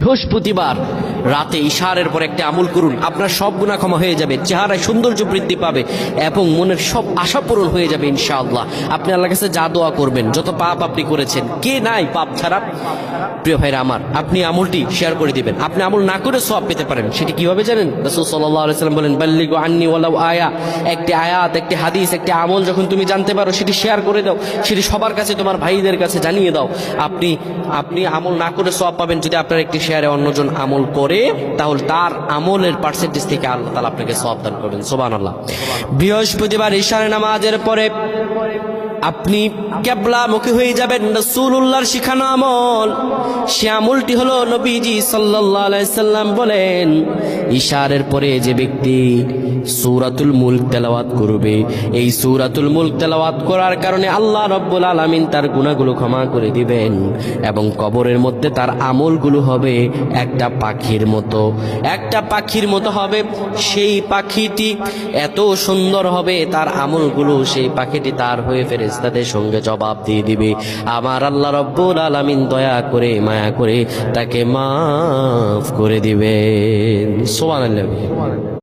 বৃহস্পতিবার রাতে ইশারের পর একটা আমল করুন, আপনার সব গুনাহ ক্ষমা হয়ে যাবে, চেহারায় সৌন্দর্য বৃদ্ধি পাবে এবং মনের সব আশা পূরণ হয়ে যাবে ইনশাআল্লাহ। আপনি আল্লাহর কাছে যা দোয়া করবেন, যত পাপ আপনি করেছেন, কে নাই পাপ ছাড়া? প্রিয় ভাইরা আমার, আপনি আমলটি শেয়ার করে দিবেন। আপনি আমল না করে সওয়াব পেতে পারেন। সেটি কিভাবে জানেন? রাসূল সাল্লাল্লাহু আলাইহি ওয়াসাল্লাম বলেন, বাল্লিগু আন্নি ওয়ালাউ আয়া। একটি আয়াত, একটি হাদিস, একটি আমল যখন তুমি জানতে পারো, সেটি শেয়ার করে দাও, সেটি সবার কাছে, তোমার ভাইদের কাছে জানিয়ে দাও। আপনি আমল না করে সওয়াব পাবেন। যদি আপনার একটি শেয়ারে অন্যজন আমল করে, তাহলে তার আমলের পার্সেন্টেজ থেকে আল্লাহ তাআলা আপনাকে সওয়াব দান করবেন। সুবহানাল্লাহ। বৃহস্পতিবার ইশারে নামাজের পরে আপনি কিবলামুখী হয়ে যাবেন। রাসূলুল্লাহর শিখানো আমল, সে আমলটি হলো নবীজি সাল্লাল্লাহু আলাইহি সাল্লাম বলেন, ইশারের পরে যে ব্যক্তি সূরাতুল মুলক তেলাওয়াত করবে, এই সূরাতুল মুলক তেলাওয়াত করার কারণে আল্লাহ রাব্বুল আলামিন তার গুনাহগুলো ক্ষমা করে দিবেন এবং কবরের মধ্যে তার আমলগুলো হবে একটা পাখির মতো, একটা পাখির মতো হবে। সেই পাখিটি এত সুন্দর হবে, তার আমলগুলো সেই পাখিটি তার হয়ে ফেরেশতাদের সঙ্গে জবাব দিয়ে দিবে। আমার আল্লাহ রাব্বুল আলামিন দয়া করে, মায়া করে তাকে মাফ করে দিবেন। সুবহানাল্লাহ।